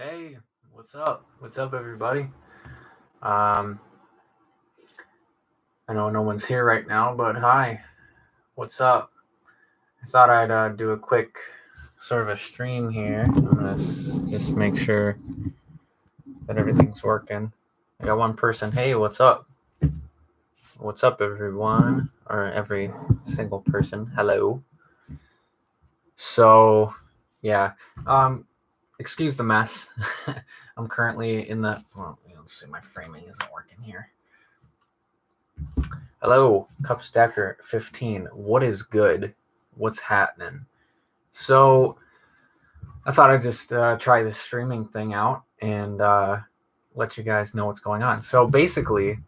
Hey, what's up? What's up, everybody? Um, I know no one's here right now, but hi, what's up? I thought I'd do a quick sort of a stream here. I'm gonna just make sure that everything's working. I got one person. Hey, what's up? What's up, everyone? Or every single person. Hello. So, yeah. Excuse the mess. I'm currently in the. Well, let's see. My framing isn't working here. Hello, Cup Stacker 15. What is good? What's happening? So, I thought I'd just try this streaming thing out and let you guys know what's going on. So, basically,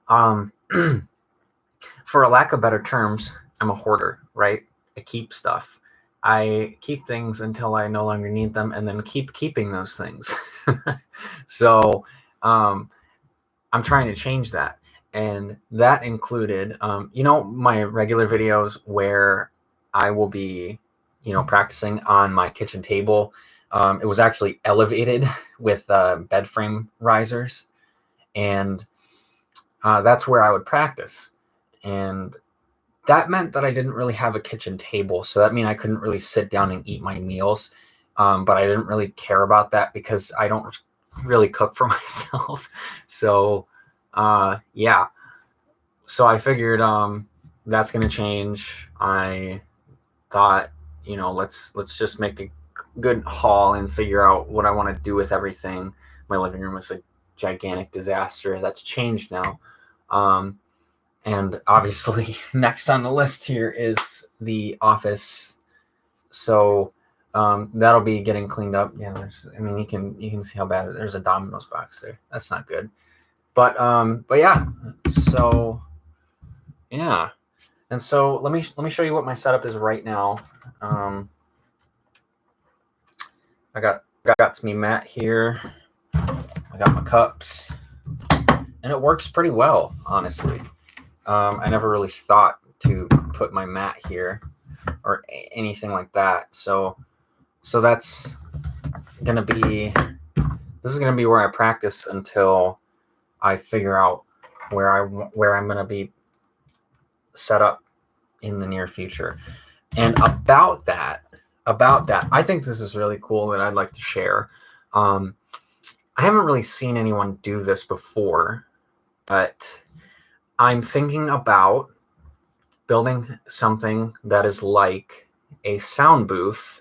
for a lack of better terms, I'm a hoarder, right? I keep stuff. I keep things until I no longer need them and then keep keeping those things. So, I'm trying to change that. And that included, my regular videos where I will be, practicing on my kitchen table. It was actually elevated with bed frame risers. And that's where I would practice. And that meant that I didn't really have a kitchen table. So that meant I couldn't really sit down and eat my meals. But I didn't really care about that because I don't really cook for myself. So, yeah. So I figured that's going to change. I thought, let's just make a good haul and figure out what I want to do with everything. My living room was a gigantic disaster. That's changed now. And obviously next on the list here is the office. So that'll be getting cleaned up. Yeah, you can see how bad there's a Domino's box there. That's not good. But yeah. So yeah. And so let me show you what my setup is right now. I got me mat here. I got my cups, and it works pretty well, honestly. I never really thought to put my mat here or anything like that. So that's gonna be. This is gonna be where I practice until I figure out where I'm gonna be set up in the near future. And about that, I think this is really cool that I'd like to share. I haven't really seen anyone do this before, but I'm thinking about building something that is like a sound booth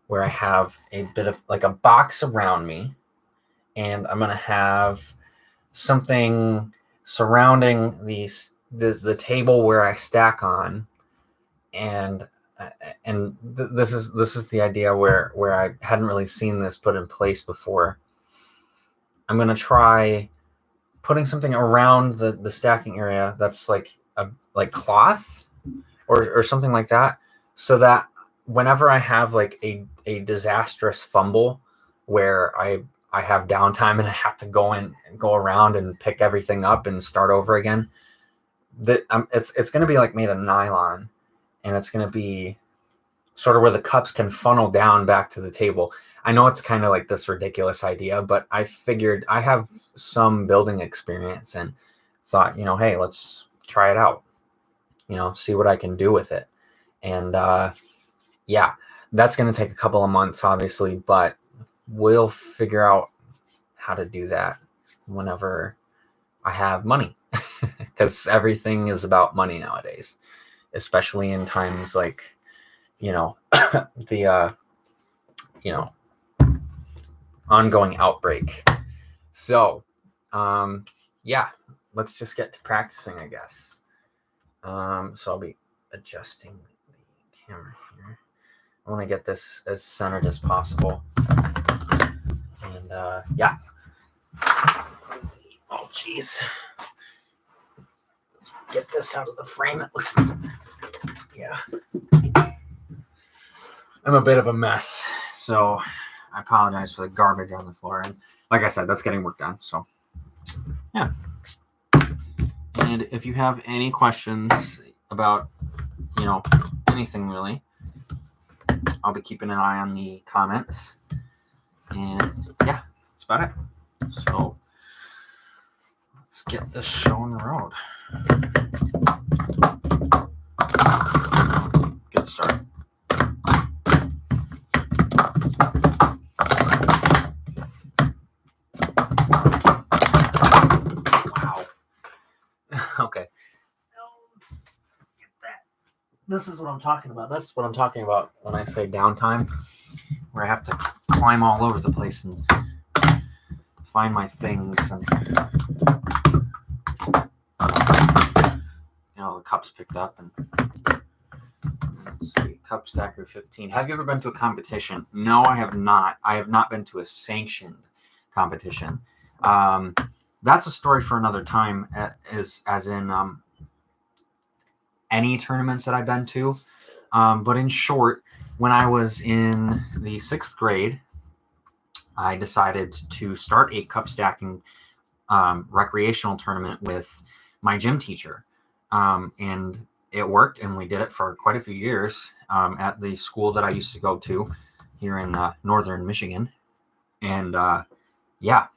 where I have a bit of like a box around me, and I'm going to have something surrounding the table where I stack on, and this is the idea where I hadn't really seen this put in place before. I'm going to try putting something around the stacking area that's like cloth or something like that, so that whenever I have like a disastrous fumble where I have downtime and I have to go around and pick everything up and start over again, it's going to be like made of nylon, and it's going to be sort of where the cups can funnel down back to the table. I know it's kind of like this ridiculous idea, but I figured I have some building experience and thought, hey, let's try it out, see what I can do with it. And yeah, that's going to take a couple of months, obviously, but we'll figure out how to do that whenever I have money, because everything is about money nowadays, especially in times like, the ongoing outbreak. So yeah, let's just get to practicing, I guess. So I'll be adjusting the camera here. I want to get this as centered as possible. And yeah. Oh geez. Let's get this out of the frame. It looks like, yeah. I'm a bit of a mess, so I apologize for the garbage on the floor. And like I said, that's getting work done. So yeah. And if you have any questions about, anything really, I'll be keeping an eye on the comments. And yeah, that's about it. So let's get this show on the road. Good start. Wow. Okay. Let's get that. This is what I'm talking about. That's what I'm talking about when I say downtime, where I have to climb all over the place and find my things. And the cups picked up. And let's see, Cup Stacker 15. Have you ever been to a competition? No, I have not. I have not been to a sanctioned competition. That's a story for another time, as in any tournaments that I've been to. But in short, when I was in the 6th grade, I decided to start a cup stacking recreational tournament with my gym teacher. And it worked, and we did it for quite a few years at the school that I used to go to here in northern Michigan. And yeah,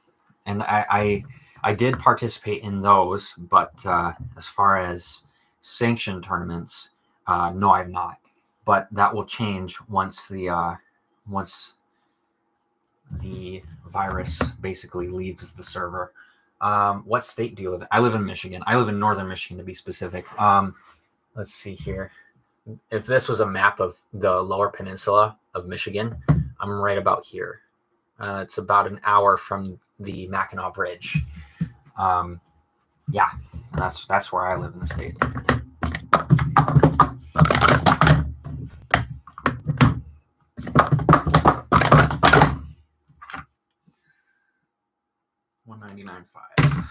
and I did participate in those, but as far as sanctioned tournaments, no, I've not. But that will change once the virus basically leaves the server. What state do you live in? I live in Michigan. I live in northern Michigan, to be specific. Let's see here. If this was a map of the lower peninsula of Michigan, I'm right about here. It's about an hour from the Mackinac Bridge. Yeah, that's where I live in the state. $199.5.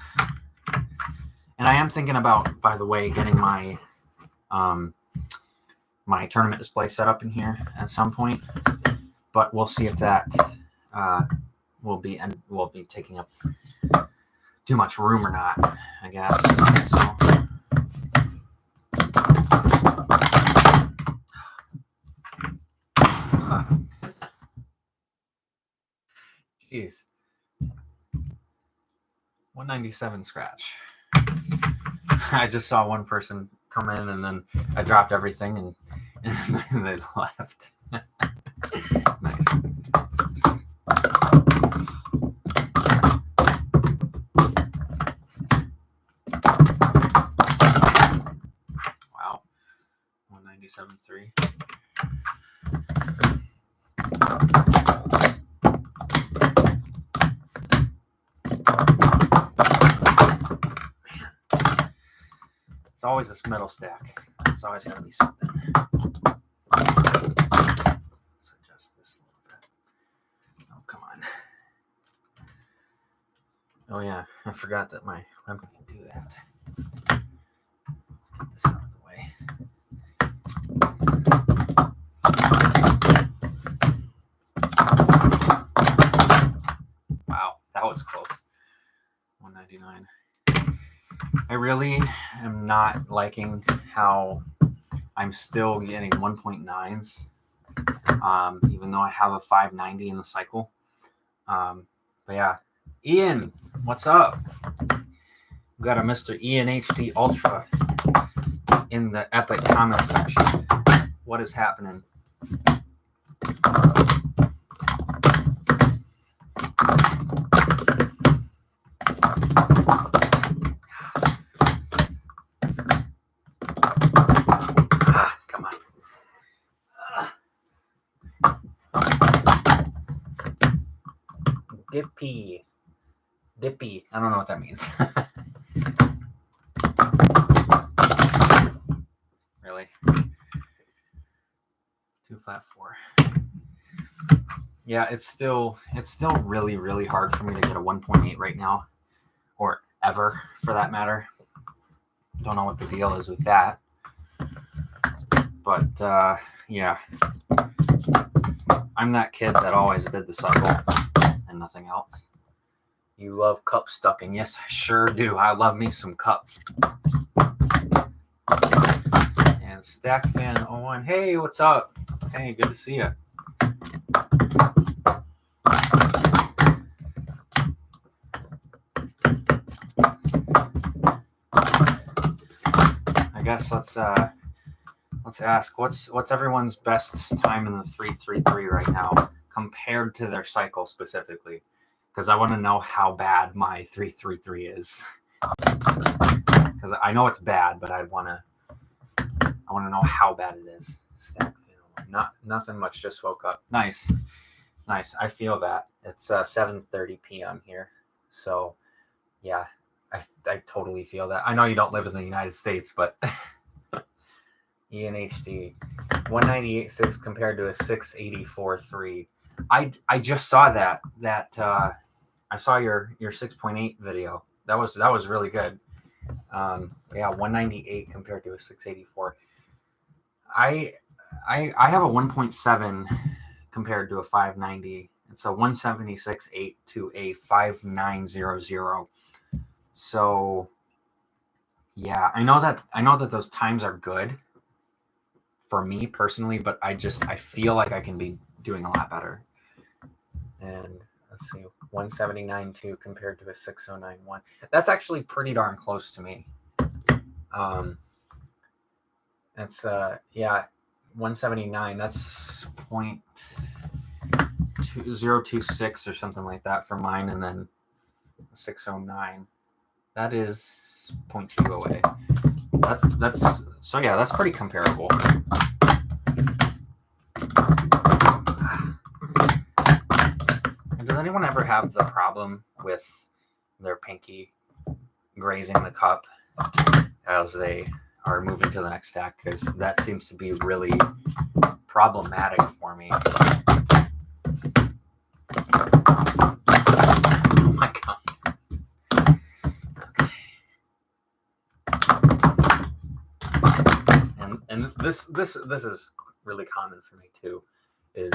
And I am thinking about, by the way, getting my my tournament display set up in here at some point, but we'll see if that will be taking up too much room or not, I guess. So. Jeez. 197 scratch. I just saw one person come in, and then I dropped everything, and they left. Nice. Wow. 197.3. It's always this metal stack. It's always going to be something. Let's adjust this a little bit. Oh, come on. Oh, yeah. I forgot that my webcam can do that. Let's get this out of the way. Wow. That was close. 199. I really am not liking how I'm still getting 1.9s, even though I have a 590 in the cycle. But yeah, Ian, what's up? We got a Mr. Ian HD Ultra in the epic comment section. What is happening? Dippy. I don't know what that means. Really? 2 flat 4. Yeah, it's still really, really hard for me to get a 1.8 right now, or ever for that matter. Don't know what the deal is with that. But yeah, I'm that kid that always did the cycle and nothing else. You love cup stucking. Yes, I sure do. I love me some cups. And Stack Fan 01. Hey, what's up? Hey, good to see you. guess let's ask what's everyone's best time in the 333 right now compared to their cycle specifically, because I want to know how bad my 333 is. Because I know it's bad, but I want to know how bad it is. Nothing much. Just woke up. Nice. I feel that. It's 7:30 p.m. here, so yeah, I totally feel that. I know you don't live in the United States, but ENHD 198.6 compared to a 684.3. I just saw that I saw your 6.8 video. That was really good. Yeah, 198 compared to a 684. I have a 1.7 compared to a 590. It's a 176.8 to a 5900. So yeah, I know that those times are good for me personally, but I feel like I can be doing a lot better. And let's see, 179.2 compared to a 609.1. That's actually pretty darn close to me. That's yeah, 179. That's 0.2026 or something like that for mine, and then 609. That is 0.2 away. That's so yeah, that's pretty comparable. Does anyone ever have the problem with their pinky grazing the cup as they are moving to the next stack? Because that seems to be really problematic for me. Oh my god. Okay. And this is really common for me too. Is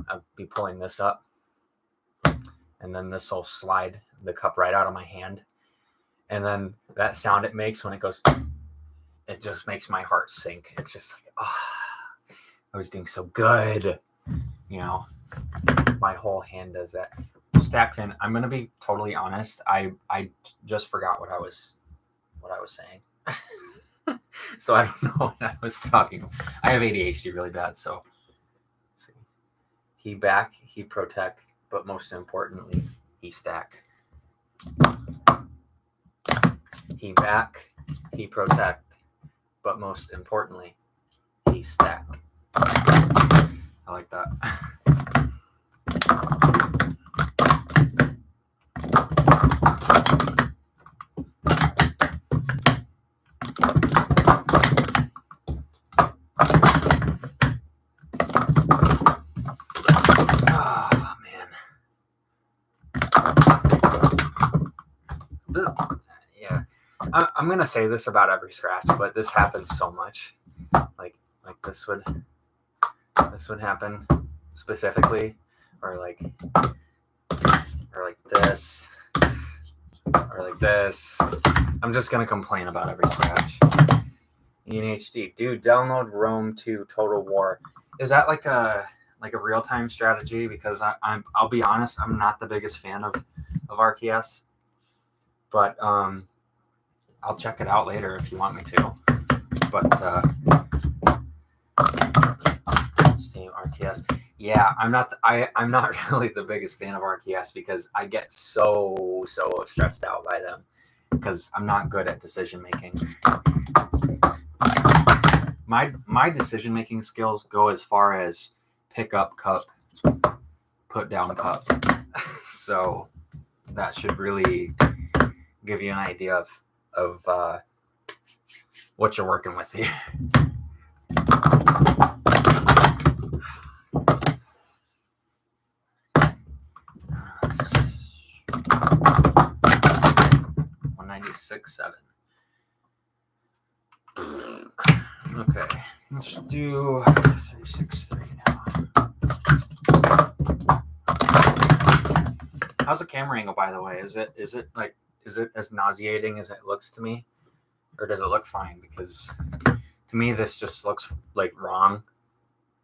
I'll be pulling this up, and then this will slide the cup right out of my hand, and then that sound it makes when it goes, it just makes my heart sink. It's just like, I was doing so good, my whole hand does that. Stackfin, I'm gonna be totally honest, I just forgot what I was saying. So I don't know what I was talking about. I have ADHD really bad, so let's see. He back, he protect, but most importantly, he stack. He back, he protect, but most importantly, he stack. I like that. Yeah, I'm gonna say this about every scratch, but this happens so much. Like this would happen specifically, or like this, or like this. I'm just gonna complain about every scratch. ENHD, dude, download Rome 2 Total War. Is that like a real-time strategy? Because I'll be honest, I'm not the biggest fan of RTS. But I'll check it out later if you want me to. But Steam RTS, yeah, I'm not really the biggest fan of RTS because I get so stressed out by them because I'm not good at decision making. My decision making skills go as far as pick up cup, put down cup. So that should really give you an idea of what you're working with here. $196.7. Okay, let's do 363 now. How's the camera angle, by the way? Is it as nauseating as it looks to me, or does it look fine? Because to me, this just looks like wrong.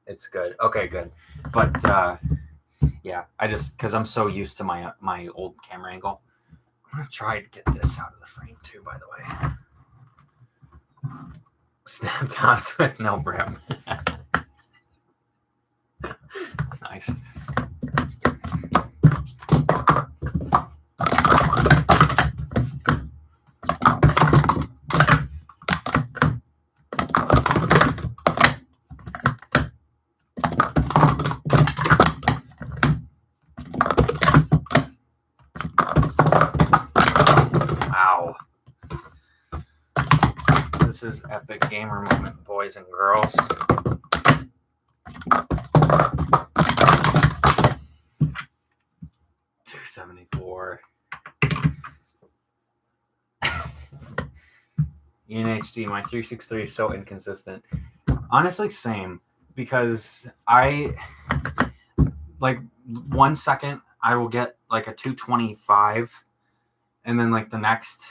It's good. Okay, good. But yeah, because I'm so used to my old camera angle. I'm gonna try to get this out of the frame too, by the way. Snap tops with no brim. Nice. Wow. This is epic gamer moment, boys and girls. $274. ENHD, my 363 is so inconsistent. Honestly, same. Because I, like, 1 second I will get like a 225, and then like the next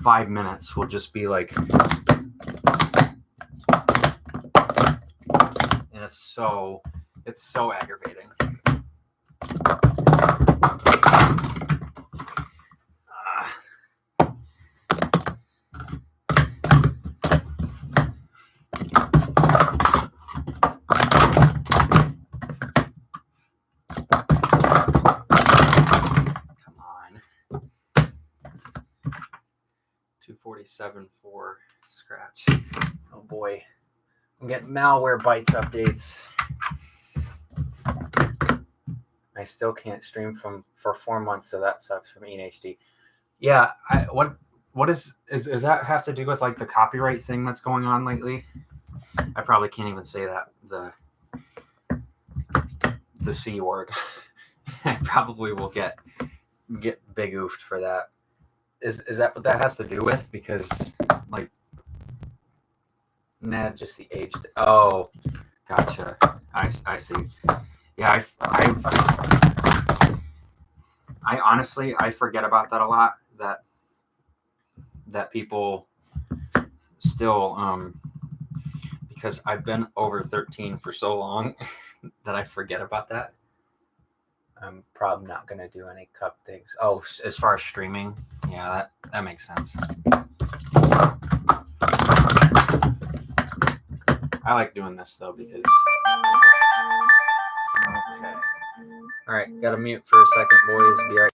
5 minutes will just be like, and it's so aggravating. Come on. 247 for scratch. Oh boy. I'm getting Malwarebytes updates. I still can't stream for 4 months, so that sucks from ENHD. Yeah, what does that have to do with like the copyright thing that's going on lately? I probably can't even say that, the C word. I probably will get big oofed for that. Is that what that has to do with? Because like, nah, just the age. Oh, gotcha. I see. Yeah, I honestly I forget about that a lot. That people still because I've been over 13 for so long that I forget about that. I'm probably not gonna do any cup things. Oh, as far as streaming, yeah, that makes sense. I like doing this though because. Okay. All right, gotta mute for a second, boys. Be right.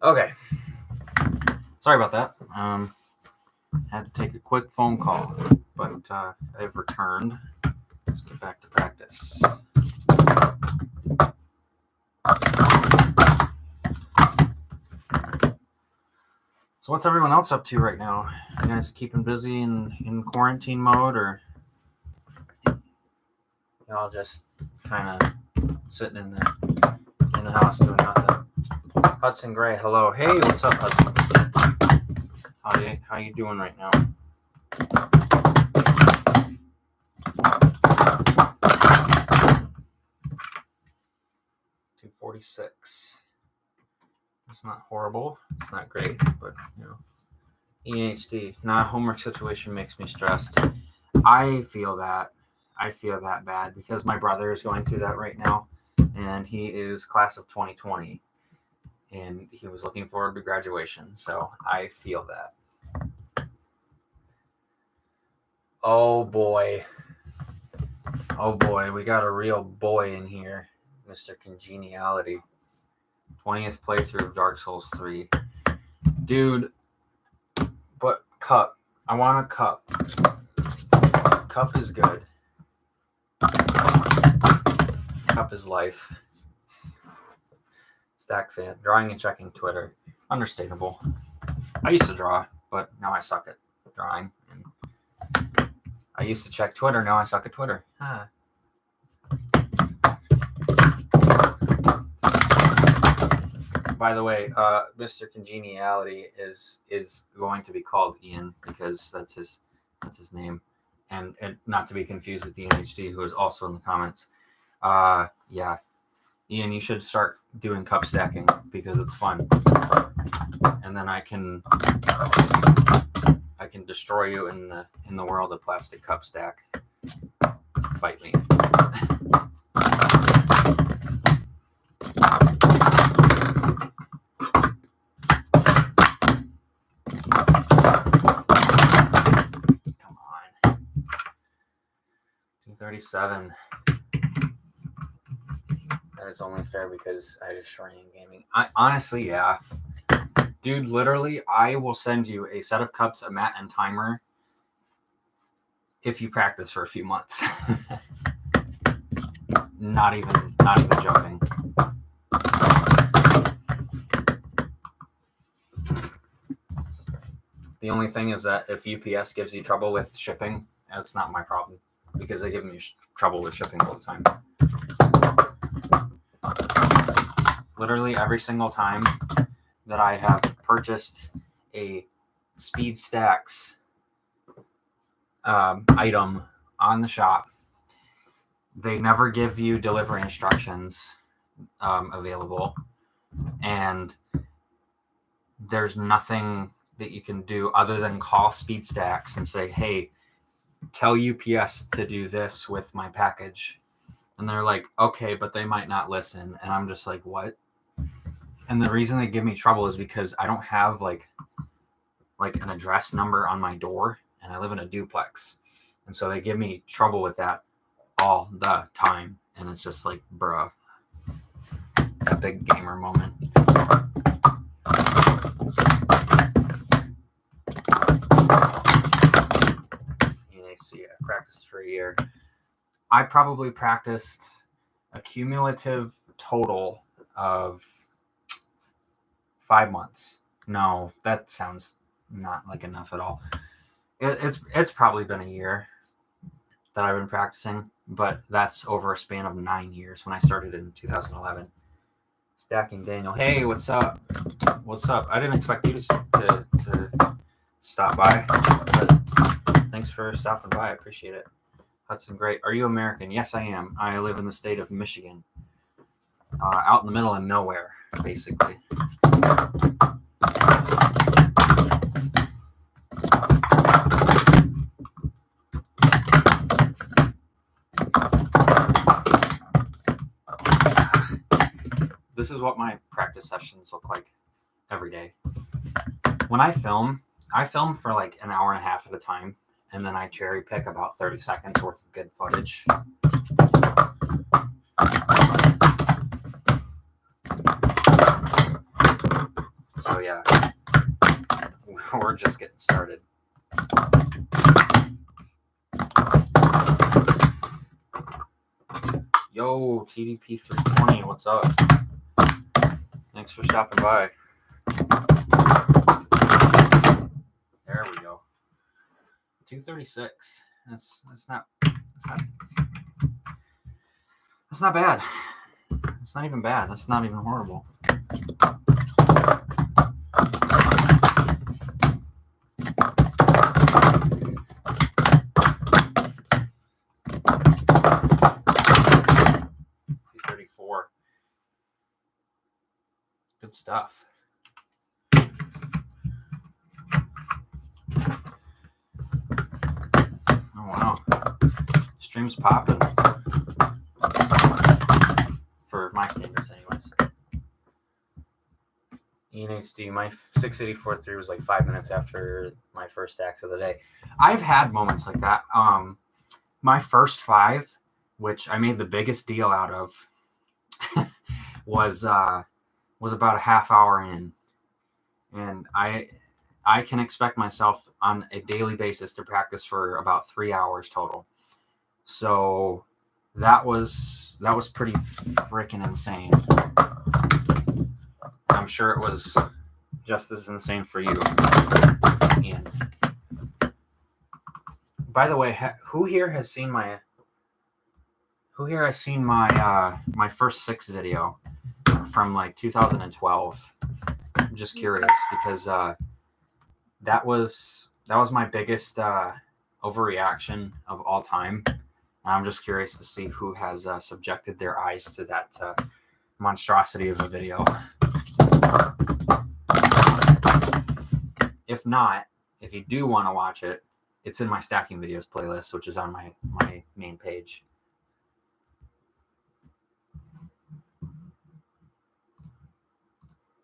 Okay. Sorry about that. Had to take a quick phone call, but I've returned. Let's get back to practice. So what's everyone else up to right now? You guys keeping busy in quarantine mode, or y'all just kind of sitting in the house doing nothing? Hudson Gray, hello. Hey, what's up, Hudson? How you doing right now? $246. It's not horrible. It's not great, but you know. EHT. Homework situation makes me stressed. I feel that bad because my brother is going through that right now, and he is class of 2020, and he was looking forward to graduation. So I feel that. Oh boy, we got a real boy in here, Mr. Congeniality. 20th playthrough of Dark Souls 3. Dude, but cup. I want a cup. Cup is good. Cup is life. Stack fan. Drawing and checking Twitter. Understandable. I used to draw, but now I suck at drawing. I used to check Twitter, now I suck at Twitter. By the way, Mr. Congeniality is going to be called Ian because that's his name, and not to be confused with Ian HD, who is also in the comments. Yeah, Ian, you should start doing cup stacking because it's fun, and then I can destroy you in the world of plastic cup stack. Fight me. Come on. 237. That is only fair because I destroy in gaming. Honestly, yeah. Dude, literally, I will send you a set of cups, a mat, and timer if you practice for a few months. Not even joking. The only thing is that if UPS gives you trouble with shipping, that's not my problem because they give me trouble with shipping all the time. Literally every single time that I have purchased a Speed Stacks item on the shop, they never give you delivery instructions available, and there's nothing that you can do other than call Speed Stacks and say, hey, tell UPS to do this with my package. And they're like, okay, but they might not listen. And I'm just like, what? And the reason they give me trouble is because I don't have like an address number on my door, and I live in a duplex. And so they give me trouble with that all the time. And it's just like, bruh, a big gamer moment. I practiced for a year. I probably practiced a cumulative total of 5 months. No, that sounds not like enough at all. It's probably been a year that I've been practicing, but that's over a span of 9 years when I started in 2011. Stacking Daniel. Hey, what's up? What's up? I didn't expect you to stop by, but thanks for stopping by. I appreciate it. Hudson, great. Are you American? Yes, I am. I live in the state of Michigan, out in the middle of nowhere, basically. This is what my practice sessions look like every day. When I film for like an hour and a half at a time, and then I cherry pick about 30 seconds worth of good footage. yeah, we're just getting started. Yo, TDP 320, what's up? Thanks for stopping by. There we go. 236. That's not bad. It's not even bad. That's not even horrible. Good stuff. Oh wow. Stream's popping. For my standards anyways. ENHD, my 684.3 was like 5 minutes after my first stacks of the day. I've had moments like that. My first 5, which I made the biggest deal out of, was about a half hour in, and I can expect myself on a daily basis to practice for about 3 hours total. So that was pretty freaking insane. I'm sure it was just as insane for you. And by the way, who here has seen my my first 6 video from like 2012? I'm just curious because that was my biggest overreaction of all time. I'm just curious to see who has subjected their eyes to that monstrosity of a video. If not, if you do want to watch it, it's in my stacking videos playlist, which is on my main page.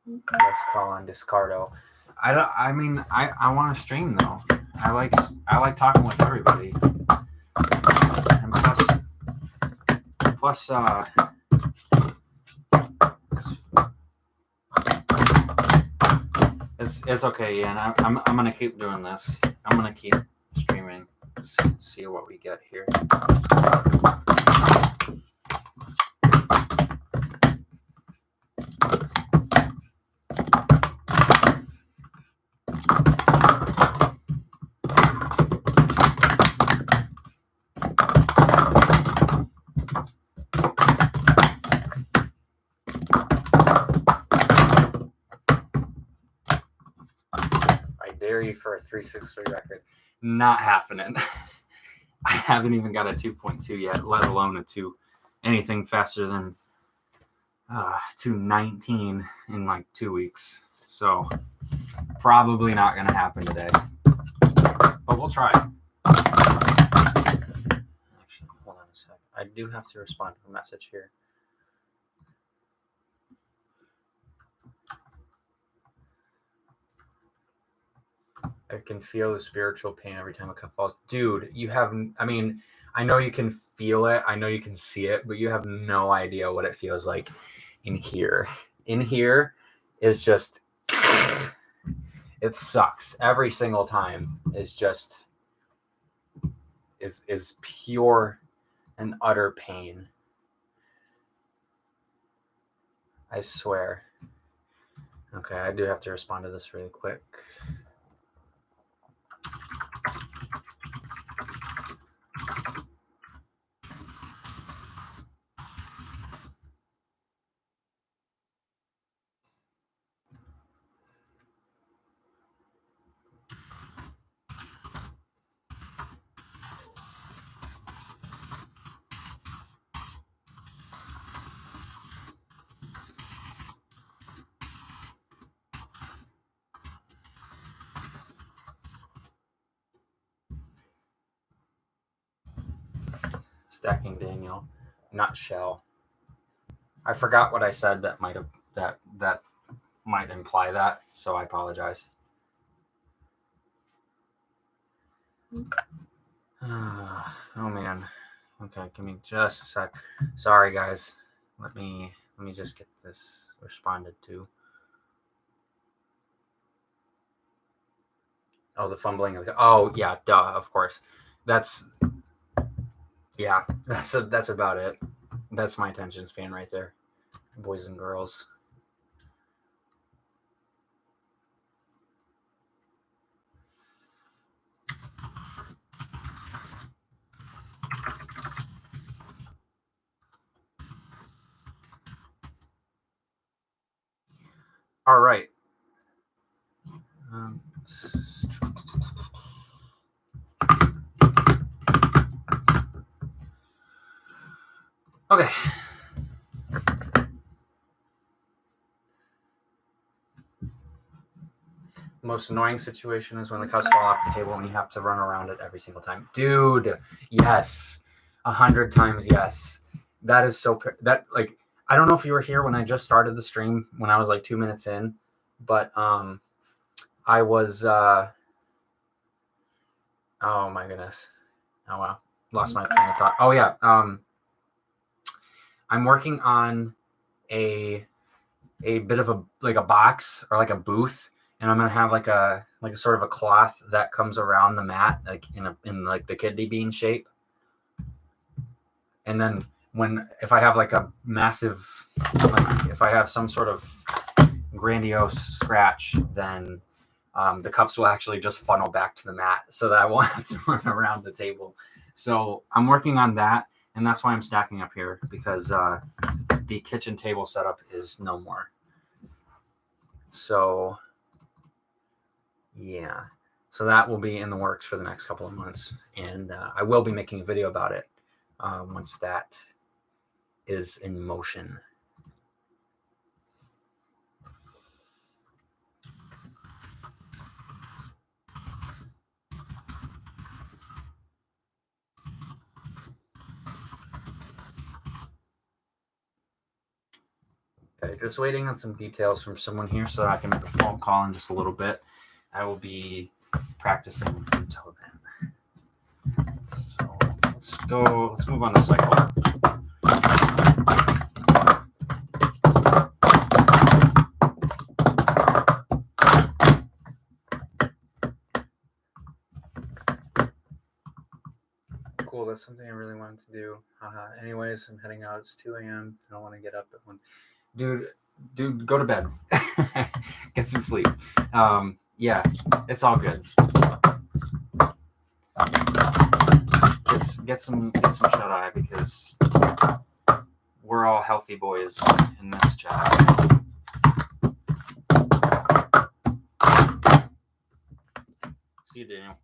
Let's call on Discardo. I want to stream though. I like talking with everybody. And plus it's okay, Ian. I'm gonna keep doing this. I'm gonna keep streaming. Let's see what we get here. For a 363 record. Not happening. I haven't even got a 2.2 yet, let alone a 2. Anything faster than 219 in like 2 weeks. So probably not going to happen today. But we'll try. Actually, hold on a sec. I do have to respond to a message here. I can feel the spiritual pain every time a cup falls. Dude, you have, I mean, I know you can feel it. I know you can see it, but you have no idea what it feels like in here. In here is just, it sucks. Every single time is just, is pure and utter pain. I swear. Okay, I do have to respond to this really quick. Stacking Daniel, not Shell. I forgot what I said that might imply that, so I apologize. Oh man. Okay, give me just a sec. Sorry guys. Let me just get this responded to. Oh, the fumbling. Oh, yeah, duh, of course. That's about it. That's my attention span right there, boys and girls. All right. Okay. Most annoying situation is when the cups fall off the table and you have to run around it every single time. Dude, yes. 100 times yes. That is so that like I don't know if you were here when I just started the stream when I was like 2 minutes in, but I was oh my goodness. Oh wow. Lost my train of thought. Oh yeah. I'm working on a bit of a box or like a booth, and I'm gonna have like a sort of a cloth that comes around the mat, like in like the kidney bean shape. And then if I have like a massive, like if I have some sort of grandiose scratch, then the cups will actually just funnel back to the mat, so that I won't have to run around the table. So I'm working on that, and that's why I'm stacking up here, because the kitchen table setup is no more. So yeah, so that will be in the works for the next couple of months, and I will be making a video about it once that is in motion. Okay, just waiting on some details from someone here so that I can make a phone call in just a little bit. I will be practicing until then. So let's move on to cycle. Cool, that's something I really wanted to do. Anyways, I'm heading out. It's 2 a.m. I don't want to get up at 1. Dude, go to bed. Get some sleep. Yeah, it's all good. Get some shut eye, because we're all healthy boys in this chat. See you, Daniel.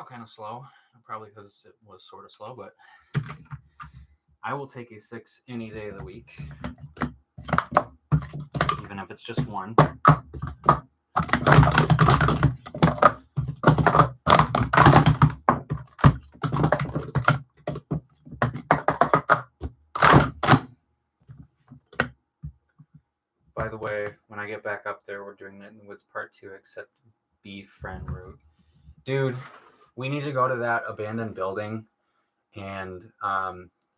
Kind of slow, probably because it was sort of slow, but I will take a 6 any day of the week, even if it's just one. By the way, when I get back up there, we're doing Night in the Woods Part 2, except beef friend route. Dude, we need to go to that abandoned building, and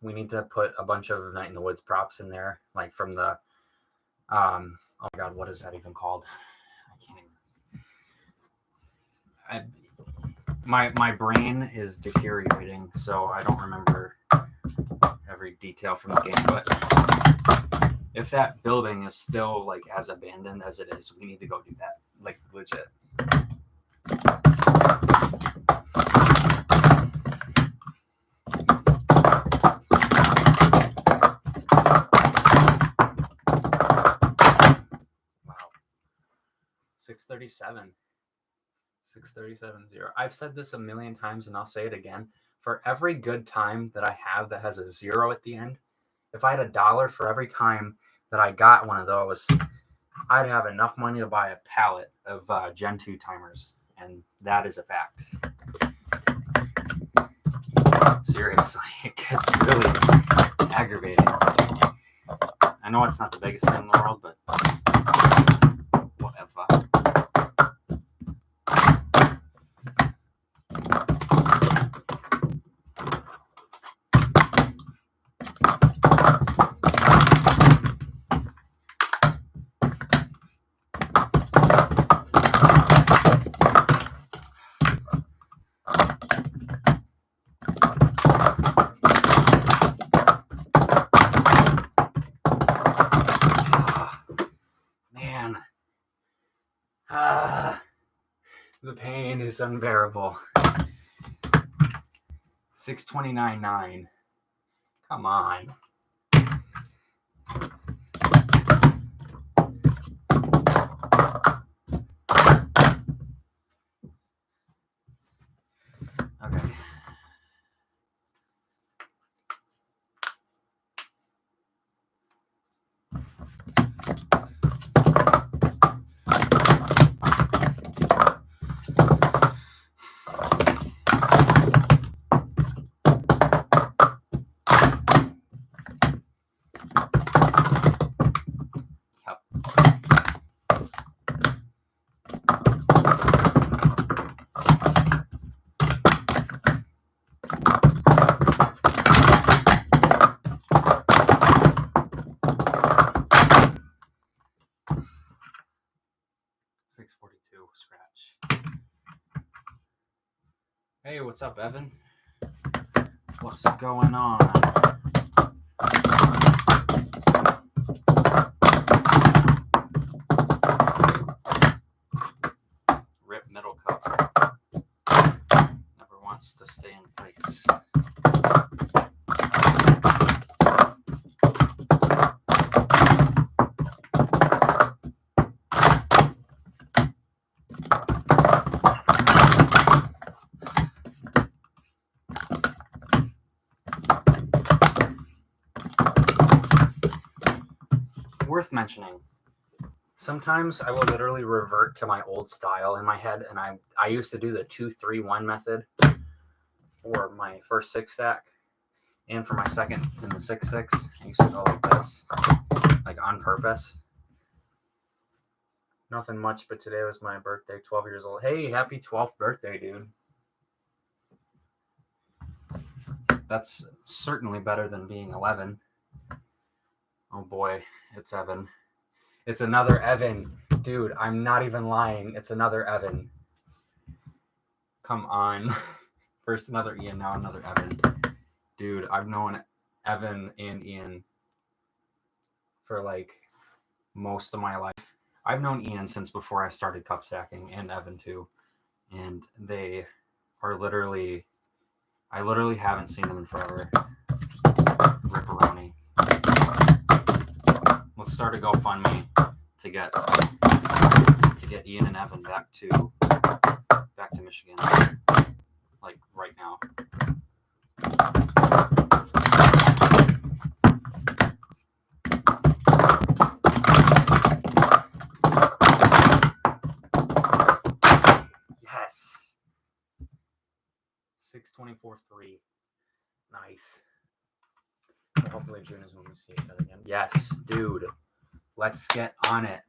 we need to put a bunch of Night in the Woods props in there, like from the oh my god, what is that even called? I can't even. My brain is deteriorating, so I don't remember every detail from the game. But if that building is still like as abandoned as it is, we need to go do that, like legit. Wow. 637. 637.0. I've said this a million times, and I'll say it again. For every good time that I have that has a 0 at the end, if I had $1 for every time that I got one of those, I'd have enough money to buy a pallet of Gen 2 timers, and that is a fact. Seriously, it gets really aggravating. I know it's not the biggest thing in the world, but whatever. Man. The pain is unbearable. 629.9. Come on. Okay. .642 scratch. Hey, what's up, Evan? What's going on? Rip middle cup. Never wants to stay in place. Worth mentioning. Sometimes I will literally revert to my old style in my head, and I used to do the 2-3-1 method for my first 6-stack, and for my second in the 6-6. I used to go like this, like on purpose. Nothing much, but today was my birthday, 12 years old. Hey, happy 12th birthday, dude. That's certainly better than being 11. Oh boy, it's Evan. It's another Evan. Dude, I'm not even lying. It's another Evan. Come on. First another Ian, now another Evan. Dude, I've known Evan and Ian for like most of my life. I've known Ian since before I started cup stacking, and Evan too. And they are literally, I literally haven't seen them in forever. Ripperoni. Let's start a GoFundMe to get Ian and Evan back to Michigan, like right now. Yes. 624.3. Nice. Hopefully June is when we see each other again. Yes, dude. Let's get on it.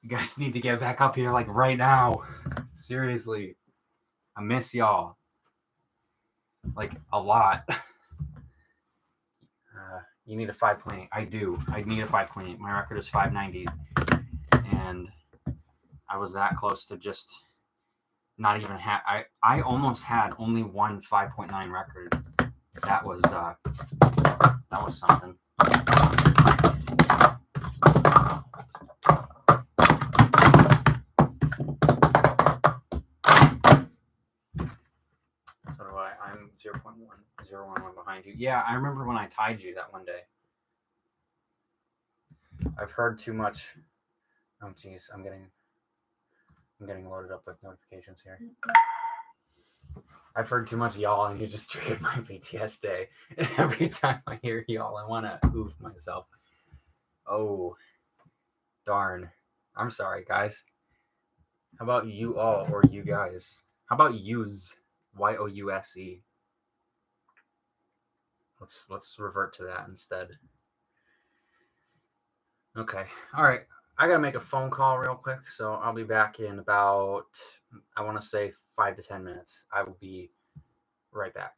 You guys need to get back up here like right now. Seriously. I miss y'all. Like a lot. You need a 5.8. I do. I need a 5.8. My record is 590. And I was that close to just not even I almost had only one 5.9 record. That was something. So do I. I'm 0.1 behind you. Yeah, I remember when I tied you that one day. I've heard too much. Oh geez, I'm getting loaded up with notifications here. I've heard too much y'all, and you just triggered my PTSD. Every time I hear y'all, I want to oof myself. Oh, darn. I'm sorry, guys. How about you all or you guys? How about yous? YOUSE? let's revert to that instead. Okay. All right. I gotta make a phone call real quick, so I'll be back in about, I want to say 5 to 10 minutes. I will be right back.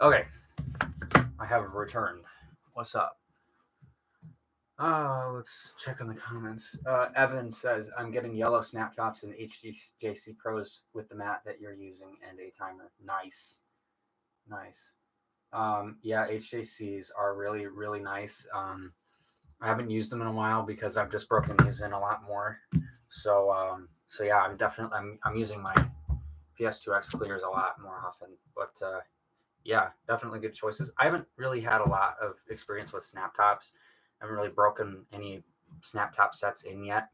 Okay, I have returned. What's up? Let's check on the comments. Evan says, I'm getting yellow snap tops and HJC Pros with the mat that you're using and a timer. Nice. Nice. Yeah, HJCs are really, really nice. I haven't used them in a while because I've just broken these in a lot more. So yeah, I'm using my PS2X clears a lot more often. But yeah, definitely good choices. I haven't really had a lot of experience with snap tops. I haven't really broken any snap top sets in yet,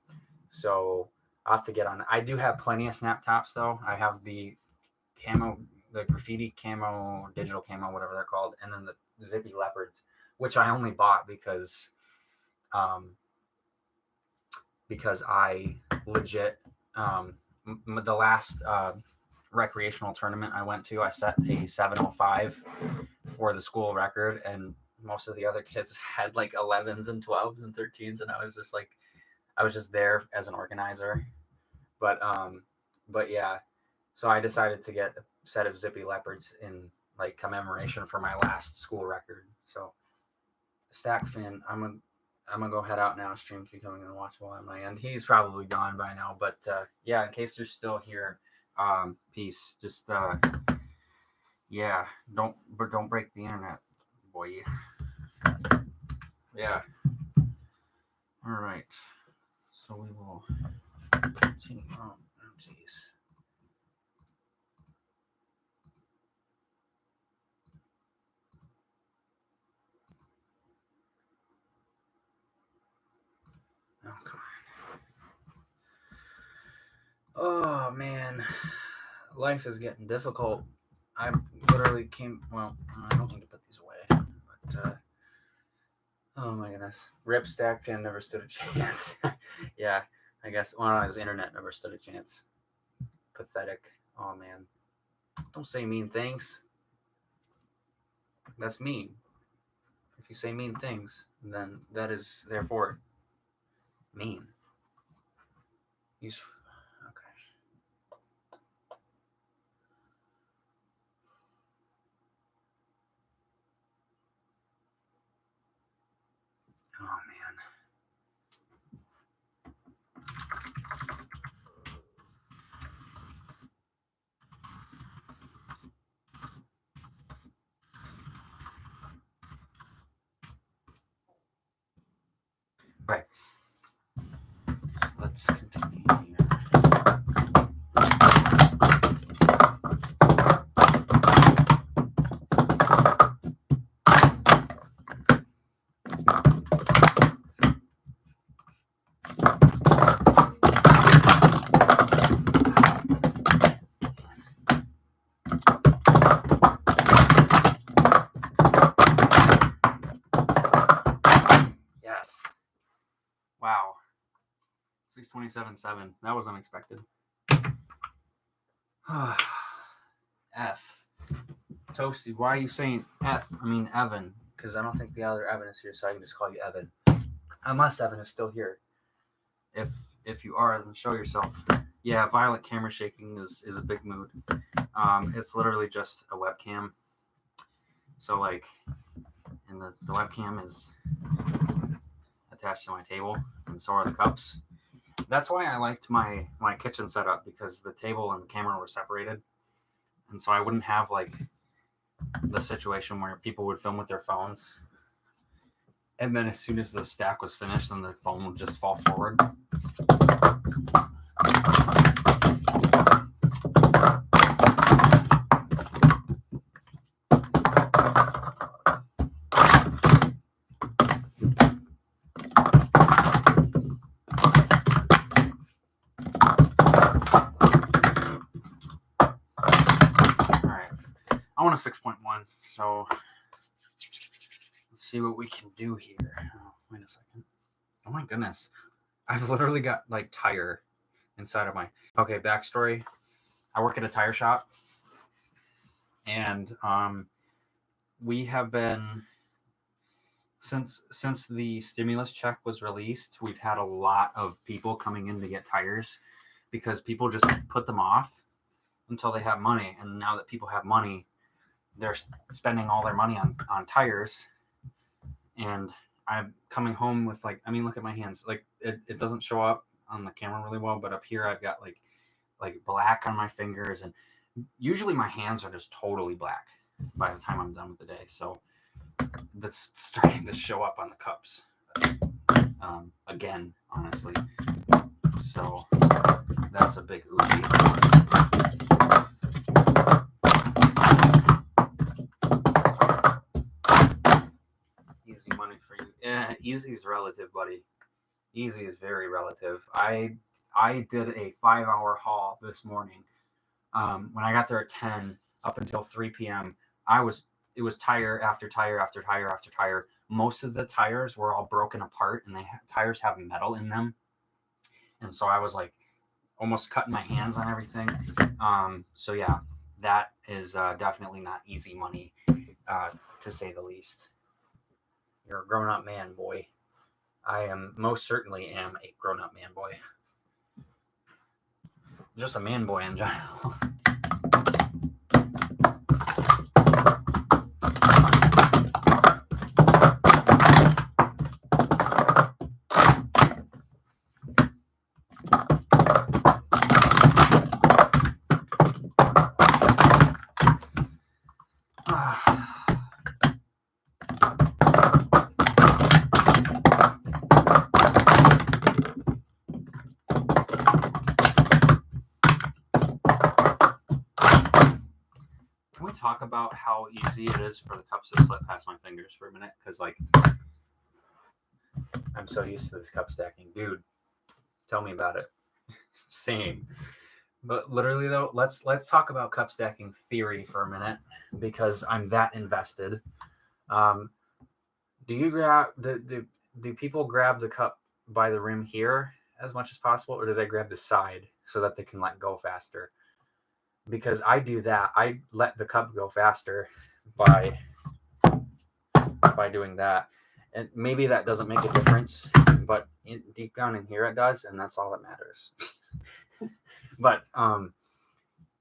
so I'll have to get on. I do have plenty of snap tops though. I have the camo, the graffiti camo, digital camo, whatever they're called, and then the zippy leopards, which I only bought um, because I legit the last recreational tournament I went to, I set a 705 for the school record, and most of the other kids had like 11s and 12s and 13s, and I was just there as an organizer. But yeah, so I decided to get a set of zippy leopards in like commemoration for my last school record. So Stack Fin, I'm gonna go head out now. Stream's becoming unwatchable on my end. He's probably gone by now, but yeah, in case you're still here, peace. Just yeah, don't break the internet, boy. Yeah. All right. So we will continue on. Oh, jeez. Oh, come on. Oh man, life is getting difficult. I'm literally literally came. Well, I don't need to put these away, but oh my goodness, Rip Stack Fan never stood a chance. Yeah, I guess. Well, his internet never stood a chance. Pathetic. Oh man, don't say mean things. That's mean. If you say mean things, then that is therefore mean. Use. Okay. Oh man. Right. Let's continue here. Yes. Wow. 627.7. That was unexpected. F. Toasty, why are you saying F? I mean Evan, because I don't think the other Evan is here, so I can just call you Evan. Unless Evan is still here. If you are, then show yourself. Yeah, violent camera shaking is a big mood. It's literally just a webcam. So like, and the webcam is attached to my table, and so are the cups. That's why I liked my kitchen setup, because the table and the camera were separated, and so I wouldn't have like the situation where people would film with their phones, and then as soon as the stack was finished, then the phone would just fall forward. I want a 6.1, so let's see what we can do here. Oh, wait a second. Oh my goodness. I've literally got like tire inside of my... Okay, backstory. I work at a tire shop, and we have been... Since the stimulus check was released, we've had a lot of people coming in to get tires because people just put them off until they have money. And now that people have money, they're spending all their money on tires, and I'm coming home with like, I mean, look at my hands. Like it doesn't show up on the camera really well, but up here I've got like black on my fingers, and usually my hands are just totally black by the time I'm done with the day. So that's starting to show up on the cups again, honestly. So that's a big oozy. Easy money for you. Yeah, easy is relative, buddy. Easy is very relative. I did a 5-hour haul this morning. When I got there at 10 up until 3 p.m., it was tire after tire after tire after tire. Most of the tires were all broken apart, and tires have metal in them. And so I was like almost cutting my hands on everything. So yeah, that is definitely not easy money, to say the least. You're a grown-up man, boy. I am most certainly am a grown-up man, boy. Just a man boy in general. Talk about how easy it is for the cups to slip past my fingers for a minute, because like I'm so used to this cup stacking. Dude, tell me about it. Same. But literally though, let's talk about cup stacking theory for a minute because I'm that invested. Um, do you grab do people grab the cup by the rim here as much as possible, or do they grab the side so that they can let go faster? Because I do that. I let the cup go faster by doing that, and maybe that doesn't make a difference, but deep down in here it does, and that's all that matters. But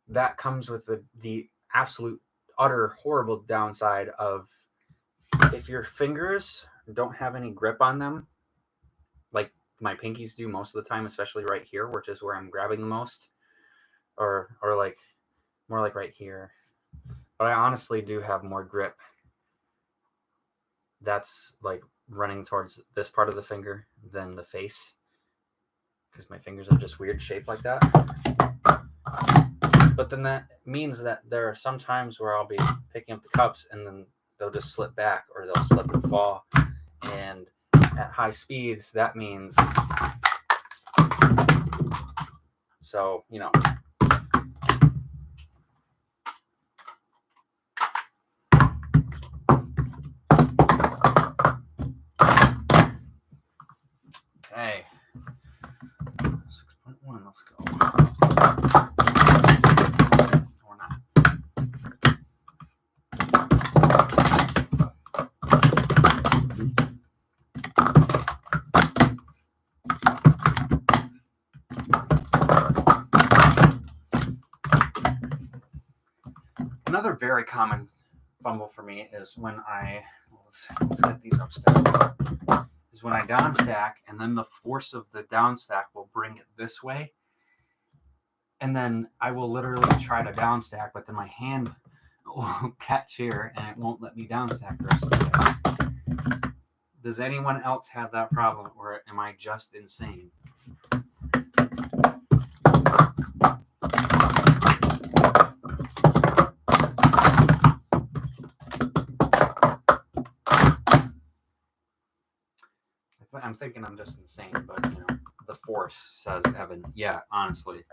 that comes with the absolute utter horrible downside of if your fingers don't have any grip on them, like my pinkies do most of the time, especially right here, which is where I'm grabbing the most, or like more like right here. But I honestly do have more grip. That's like running towards this part of the finger than the face, because my fingers are just weird shaped like that. But then that means that there are some times where I'll be picking up the cups and then they'll just slip back or they'll slip and fall. And at high speeds, that means, so, you know. Okay. 6.1, let's go. Or not. Another very common fumble for me is when let's get these upstairs, is when I down stack and then the force of the down stack will bring it this way. And then I will literally try to down stack, but then my hand will catch here and it won't let me down stack the rest of the way. Does anyone else have that problem, or am I just insane? I'm thinking I'm just insane, but you know, the force, says Evan. Yeah, honestly,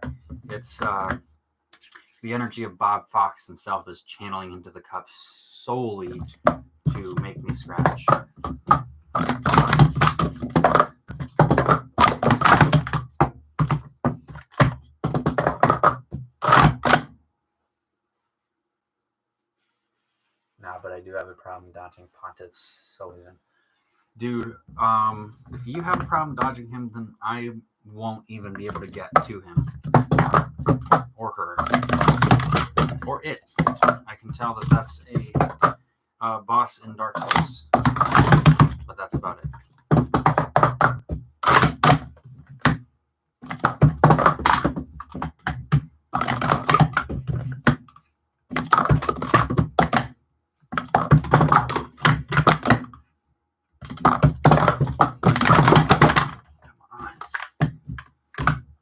it's the energy of Bob Fox himself is channeling into the cup solely to make me scratch. Nah, but I do have a problem dodging Pontiff Sullivan. Dude, if you have a problem dodging him, then I won't even be able to get to him. Or her. Or it. I can tell that that's a boss in Dark Souls. But that's about it.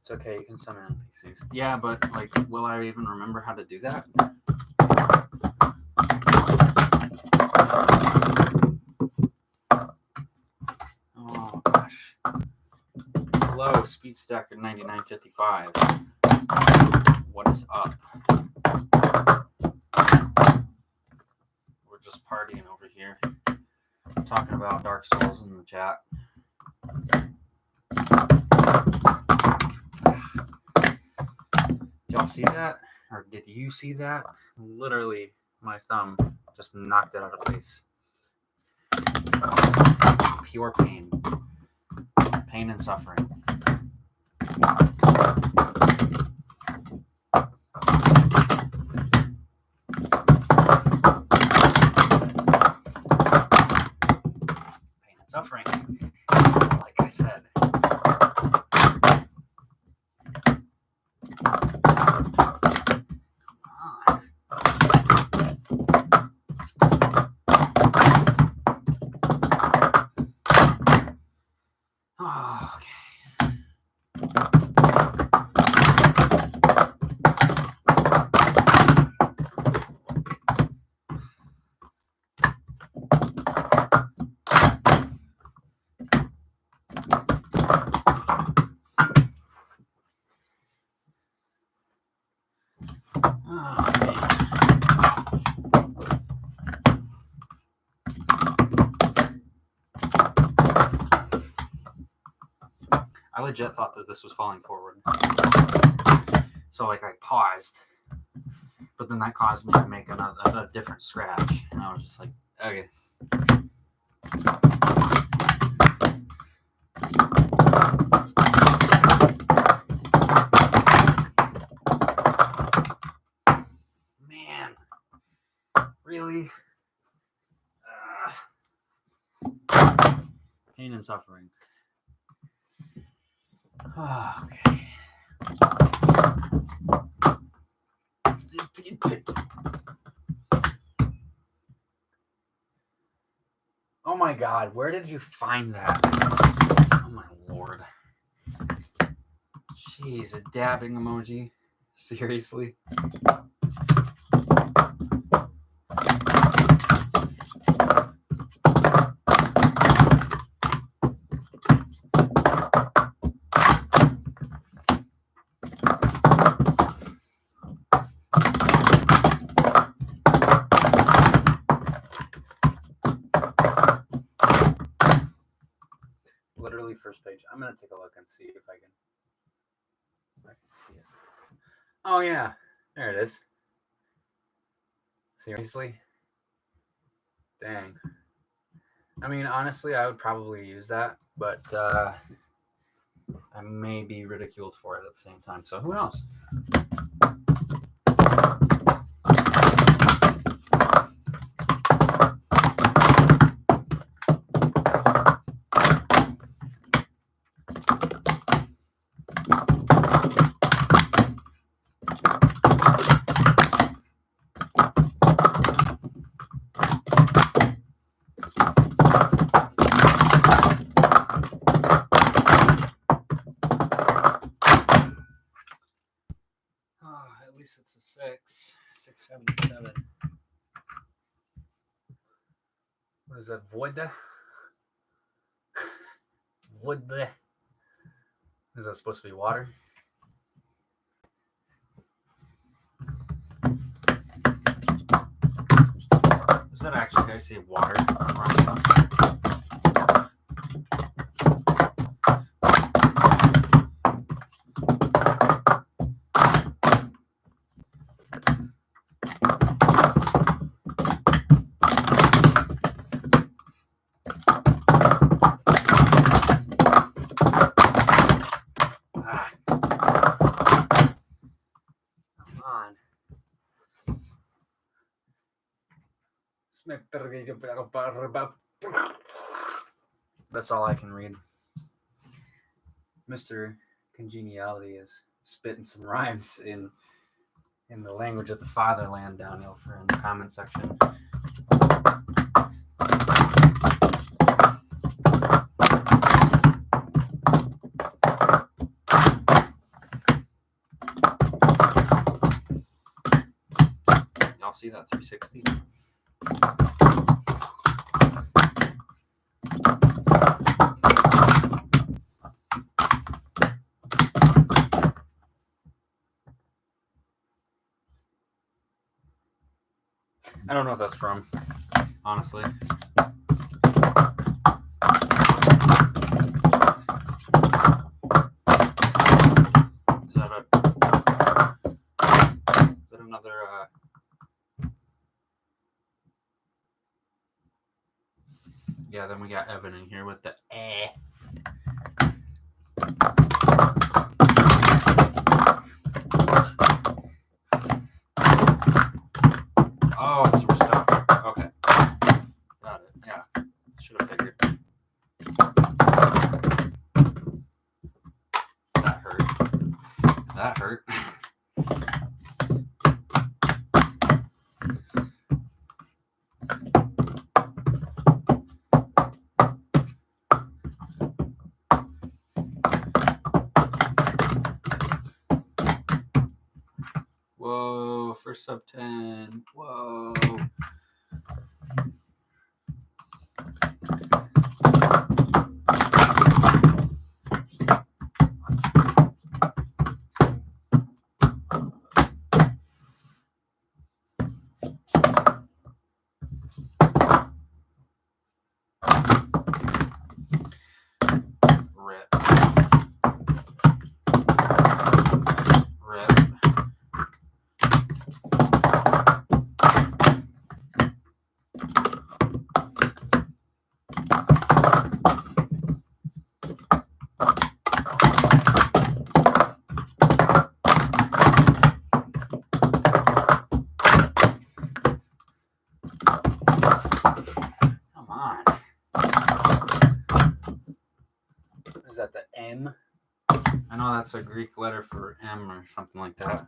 It's okay, you can summon NPCs. Yeah, but like, will I even remember how to do that? Oh gosh. Hello, Speedstacker 9955. What is up? We're just partying over here. Talking about Dark Souls in the chat. Y'all see that? Or did you see that? Literally, my thumb just knocked it out of place. Pure pain. Pain and suffering. Pain and suffering. Like I said. legit thought that this was falling forward. So like I paused, but then that caused me to make a different scratch. And I was just like, okay. Man, really? Pain and suffering. Okay. Oh my God, where did you find that? Oh my Lord. Jeez, a dabbing emoji? Seriously? Literally first page. I'm gonna take a look and see if I can see it. Oh yeah, there it is. Seriously? Dang. I mean, honestly, I would probably use that, but I may be ridiculed for it at the same time. So who knows? At least it's a 677. What is that? Void? Void. Is that supposed to be water? Is that actually, I say water in Russian? That's all I can read. Mr. Congeniality is spitting some rhymes in the language of the fatherland down over in the comment section. Y'all see that 360? I don't know what that's from, honestly. Is that another yeah, then we got Evan in here with the eh. Oh, so we're stuck. Okay. Got it. Yeah. Should have figured. That hurt. That hurt. Whoa, first sub 10. Whoa. Rip. is that, the M? I know that's a Greek letter for M or something like that.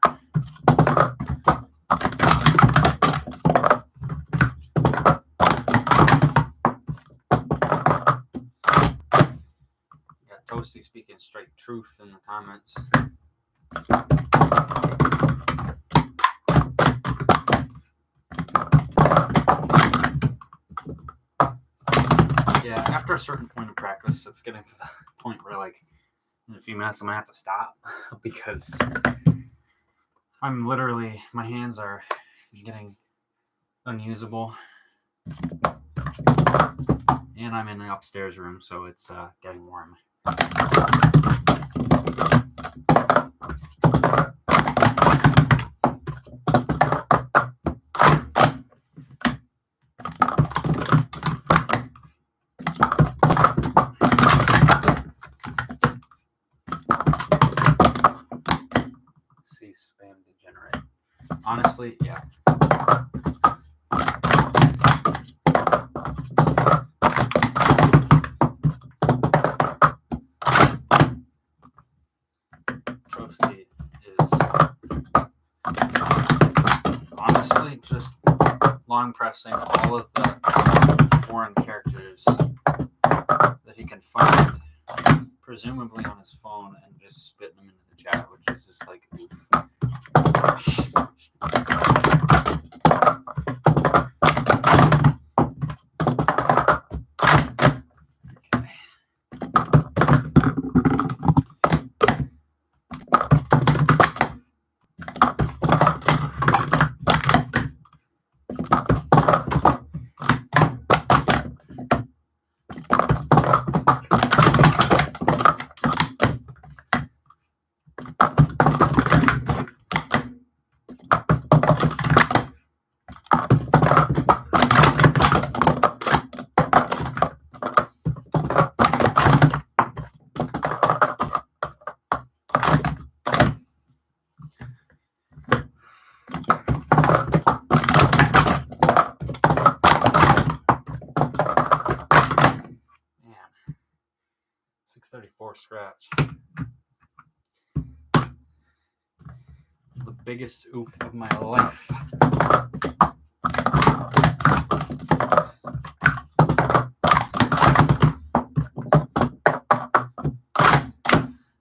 Got Toasty speaking straight truth in the comments. Yeah, after a certain point of practice, it's getting to the point where, like, in a few minutes, I'm gonna have to stop because I'm literally, my hands are getting unusable, and I'm in the upstairs room, so it's getting warm. C-SPAN degenerate. Honestly, yeah. Toasty is honestly just long pressing all of the foreign characters that he can find, presumably on his phone, and just spitting them into the chat, which is just like, oof. Man, 634 scratch. The biggest oof of my life.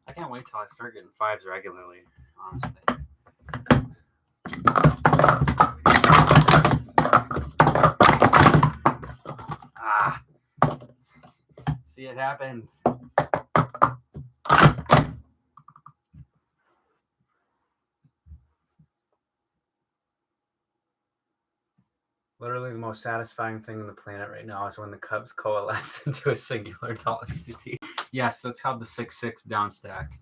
I can't wait till I start getting fives regularly, honestly. Ah, see it happen. Literally the most satisfying thing on the planet right now is when the Cubs coalesce into a singular tall entity. Yes, that's how the 6-6 down stack.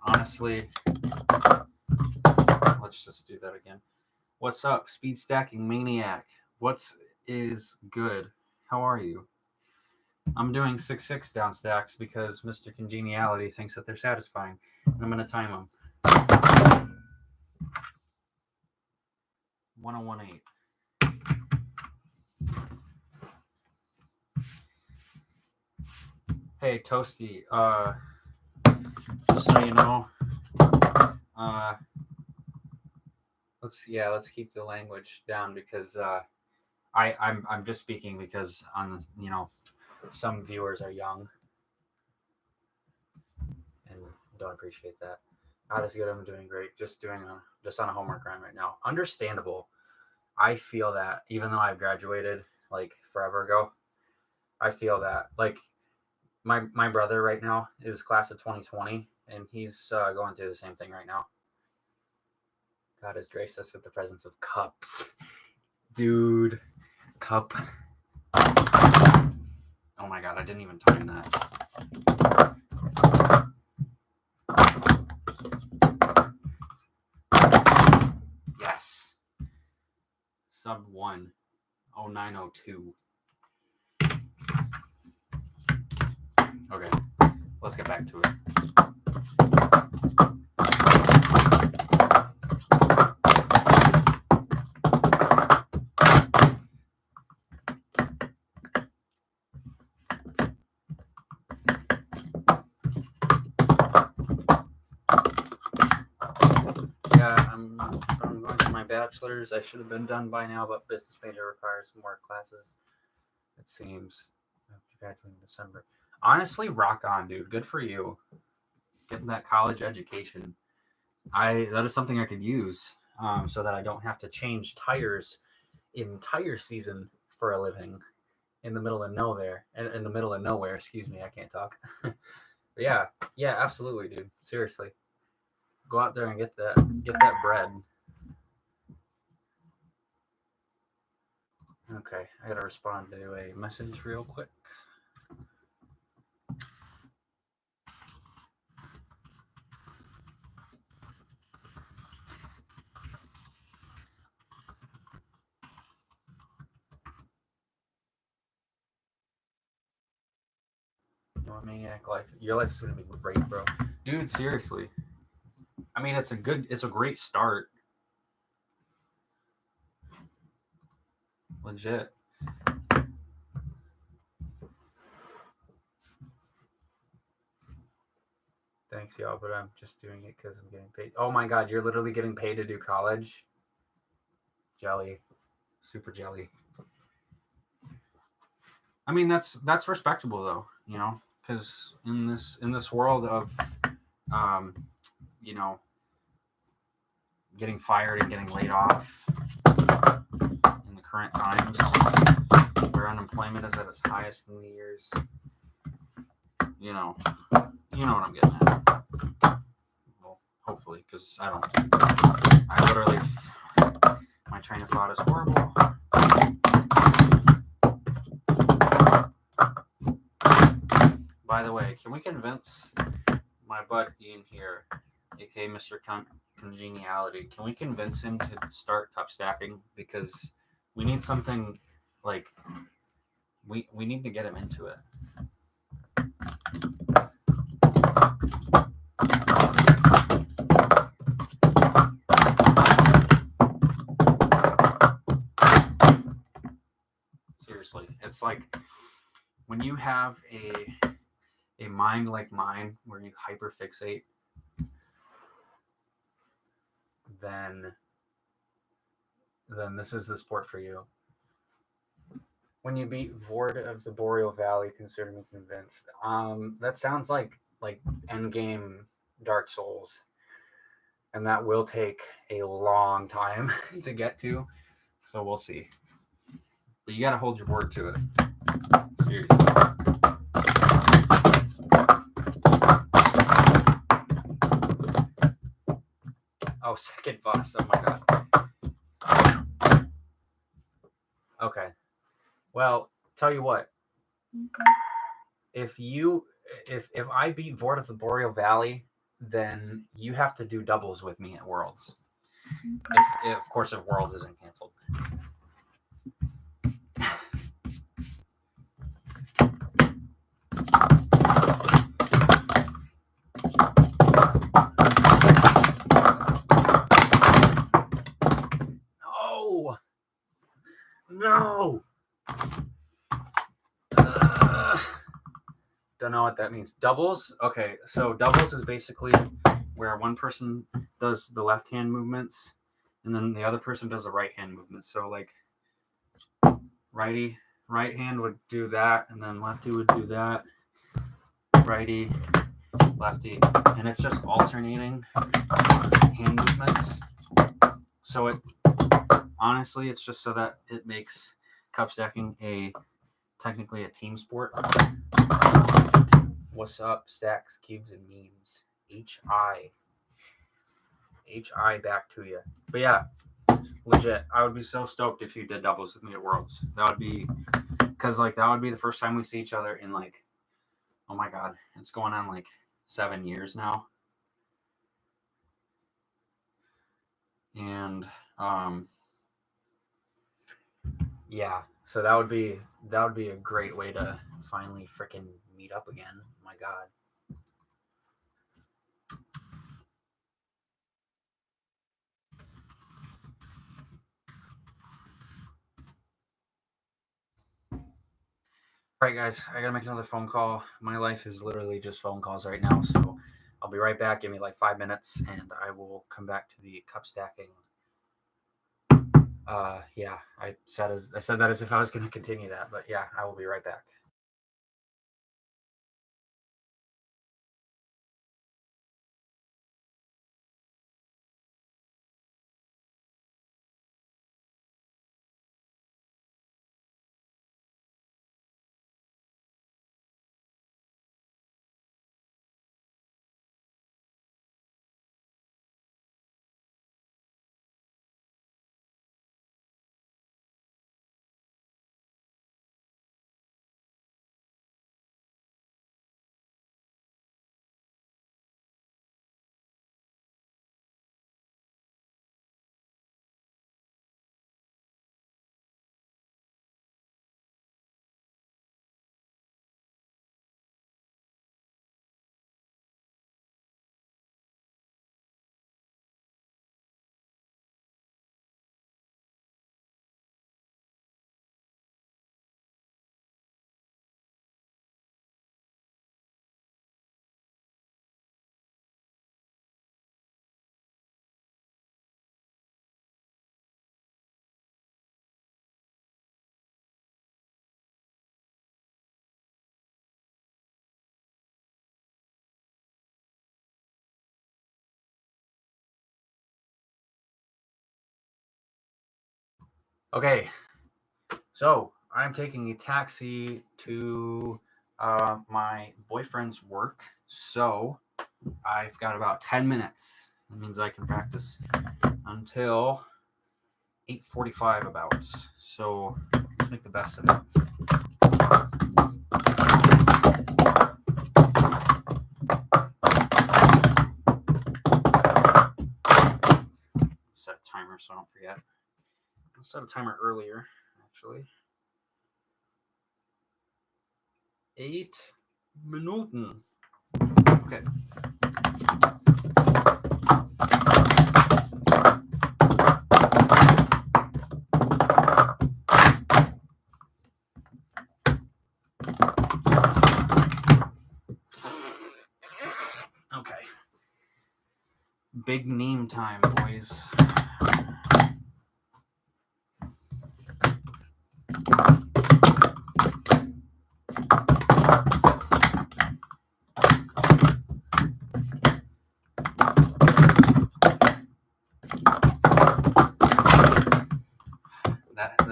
Honestly, let's just do that again. What's up, Speed Stacking Maniac? What is good? How are you? I'm doing 6-6 down stacks because Mr. Congeniality thinks that they're satisfying. And I'm going to time them. 1018. Hey, Toasty, just so you know, let's keep the language down because I'm just speaking because on the, some viewers are young and don't appreciate that. That's good. I'm doing great. Just on a homework run right now. Understandable. I feel that even though I've graduated like forever ago, I feel that like my brother right now is class of 2020 and he's going through the same thing right now. God has graced us with the presence of cups. Dude, cup. Oh my God, I didn't even time that. Yes. Sub 1. 0902. Okay, let's get back to it. I'm going to my bachelor's. I should have been done by now, but business major requires more classes. It seems. Graduating in December. Honestly, rock on, dude. Good for you. Getting that college education. That is something I could use, so that I don't have to change tires in tire season for a living in the middle of nowhere. In the middle of nowhere, excuse me, I can't talk. But yeah, absolutely, dude. Seriously, go out there and get that bread. Okay, I gotta respond to a message real quick. No, Maniac Life. Your life's gonna be great, bro. Dude, seriously. I mean, it's a great start. Legit. Thanks, y'all, but I'm just doing it because I'm getting paid. Oh my god, you're literally getting paid to do college? Jelly. Super jelly. I mean, that's respectable though, you know, because in this world of, you know, getting fired and getting laid off in the current times, where unemployment is at its highest in the years, you know what I'm getting at. Well, hopefully, because I literally, my train of thought is horrible. By the way, can we convince my bud Ian here, aka Mr. Congeniality, can we convince him to start cup stacking? Because we need something, like, we need to get him into it. Seriously, it's like when you have a mind like mine where you hyperfixate, then this is the sport for you. When you beat Vord of the Boreal Valley, consider me convinced. That sounds like endgame Dark Souls, and that will take a long time to get to. So we'll see. But you gotta hold your word to it. Seriously. Oh, second boss. Oh my god. Okay. Well, tell you what. If I beat Vord of the Boreal Valley, then you have to do doubles with me at Worlds. If of course, if Worlds isn't canceled. No. Don't know what that means. Doubles? Okay, so doubles is basically where one person does the left hand movements and then the other person does the right hand movements. So like right hand would do that, and then lefty would do that. Righty, lefty, and it's just alternating hand movements. So it honestly, it's just so that it makes cup stacking technically a team sport. What's up, stacks, cubes, and memes? HI back to you. But yeah, legit, I would be so stoked if you did doubles with me at Worlds. That would be, because like that would be the first time we see each other in like, oh my god, it's going on like 7 years now. And yeah, so that would be a great way to finally freaking meet up again. Oh my god. All right, guys, I gotta make another phone call. My life is literally just phone calls right now, so I'll be right back. Give me like 5 minutes, and I will come back to the cup stacking. Yeah, I said that as if I was going to continue that, but yeah, I will be right back. Okay, so I'm taking a taxi to my boyfriend's work. So I've got about 10 minutes. That means I can practice until 8:45 about. So let's make the best of it. Set a timer so I don't forget. I'll set a timer earlier, actually. 8 Minuten. Okay. Okay. Big name time, boys.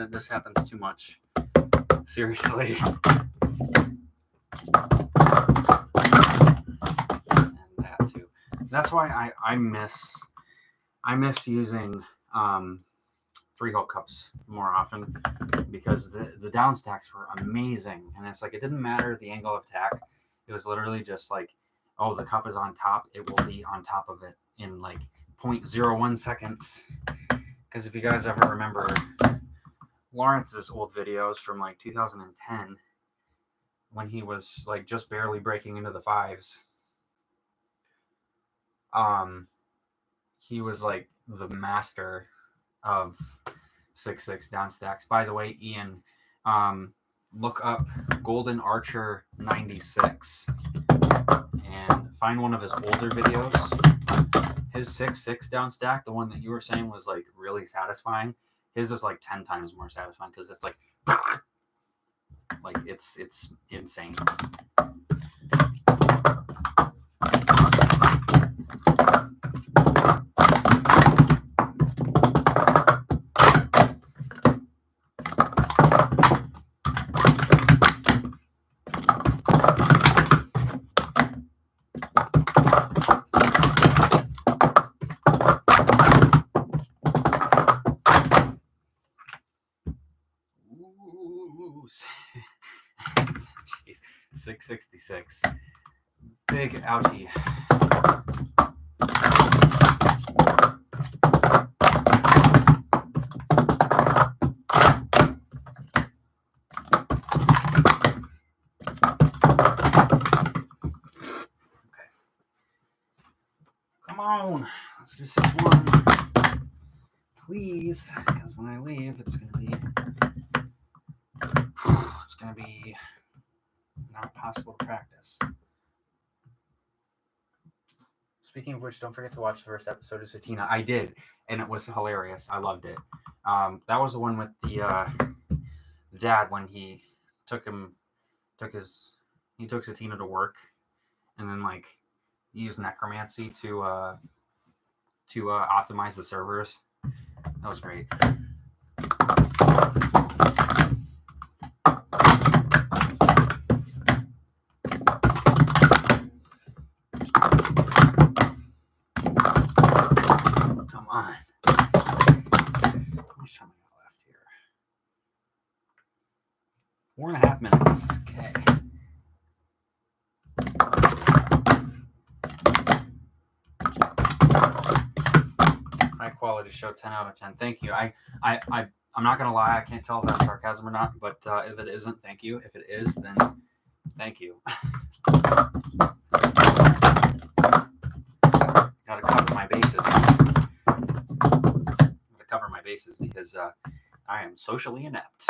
This happens too much. Seriously. And that too. That's why I miss using 3-hole cups more often, because the down stacks were amazing, and it's like it didn't matter the angle of attack. It was literally just like, oh, the cup is on top, it will be on top of it in like 0.01 seconds. Because if you guys ever remember Lawrence's old videos from like 2010, when he was like just barely breaking into the fives, he was like the master of 6-6 down stacks. By the way, Ian, look up Golden Archer 96 and find one of his older videos. His 6-6 down stack, the one that you were saying was like really satisfying, his is like 10 times more satisfying, because it's like it's insane. Jeez, 666. Big ouchie. Okay. Come on. Let's do 6-1. Please. Because when I leave, it's gonna be not possible to practice. Speaking of which, don't forget to watch the first episode of Satina. I did, and it was hilarious. I loved it. That was the one with the dad when he took Satina to work, and then like he used necromancy to optimize the servers. That was great. Come on. How much time we got left here? 4.5 minutes. Okay. High quality show, 10 out of 10. Thank you. I'm not gonna lie, I can't tell if that's sarcasm or not, but if it isn't, thank you. If it is, then thank you. Gotta cover my bases. Because I am socially inept.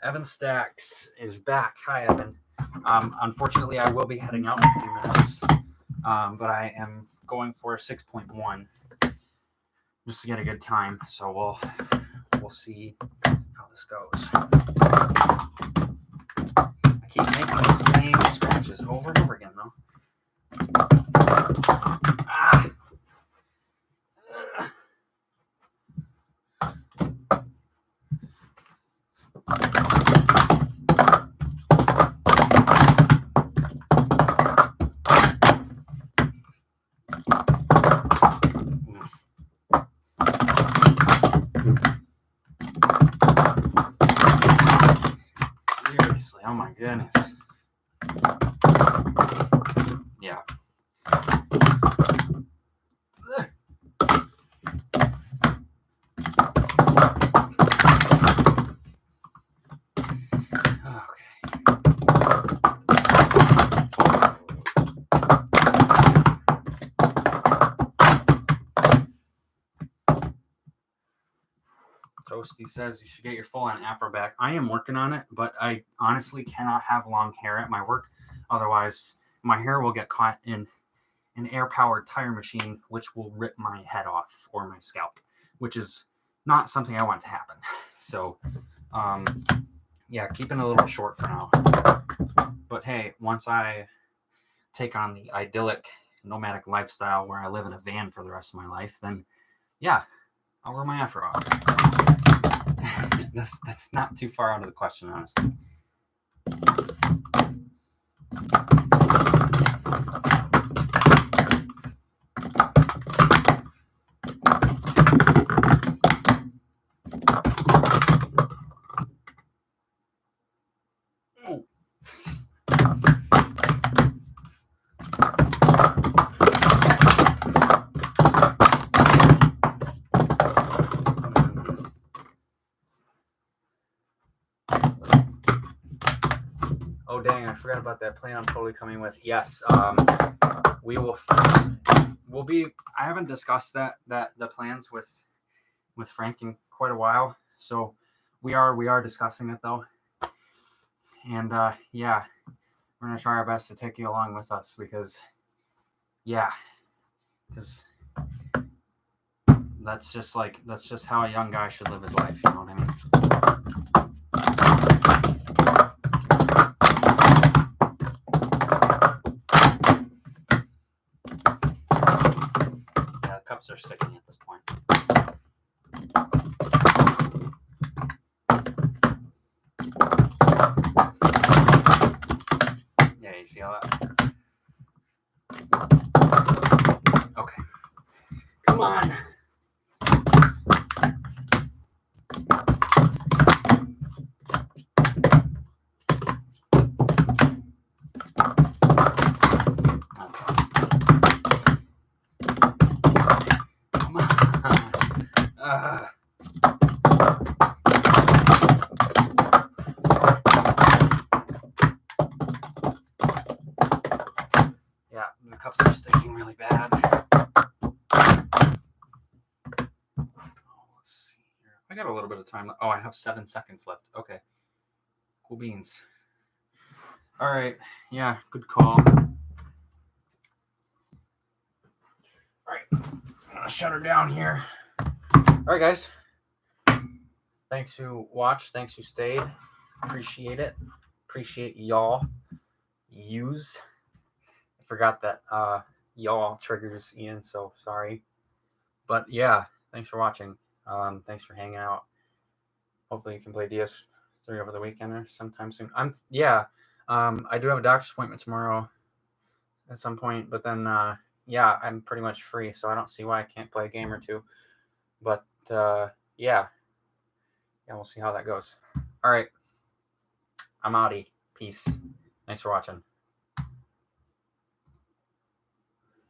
Evan Stacks is back. Hi, Evan. Unfortunately, I will be heading out in a few minutes, but I am going for a 6.1 just to get a good time. So we'll see how this goes. I keep making the same scratches over and over again, though. Ah. Seriously, oh my goodness. Yeah. Toasty says you should get your full-on afro back. I am working on it, but I honestly cannot have long hair at my work. Otherwise, my hair will get caught in an air-powered tire machine, which will rip my head off or my scalp, which is not something I want to happen. So, yeah, keeping it a little short for now. But hey, once I take on the idyllic nomadic lifestyle where I live in a van for the rest of my life, then yeah, I'll wear my afro off. That's not too far out of the question, honestly. Oh dang, I forgot about that plan I'm totally coming with. Yes, we'll be. I haven't discussed the plans with Frank in quite a while, so we are discussing it though. And yeah, we're gonna try our best to take you along with us because that's just how a young guy should live his life. You know what I mean? Cups are sticking at this point. Yeah, you see all that? Okay. Come on. Yeah, the cups are sticking really bad. of the time. Oh, I have 7 seconds left. Okay. Cool beans. All right. Yeah, good call. All right. I'm going to shut her down here. All right, guys. Thanks who watched. Thanks who stayed. Appreciate it. Appreciate y'all. Use. I forgot that y'all triggers Ian, so sorry. But yeah, thanks for watching. Thanks for hanging out. Hopefully you can play DS3 over the weekend or sometime soon. I do have a doctor's appointment tomorrow at some point, but then I'm pretty much free, so I don't see why I can't play a game or two. But yeah, we'll see how that goes. All right, I'm outie. Peace. Thanks for watching.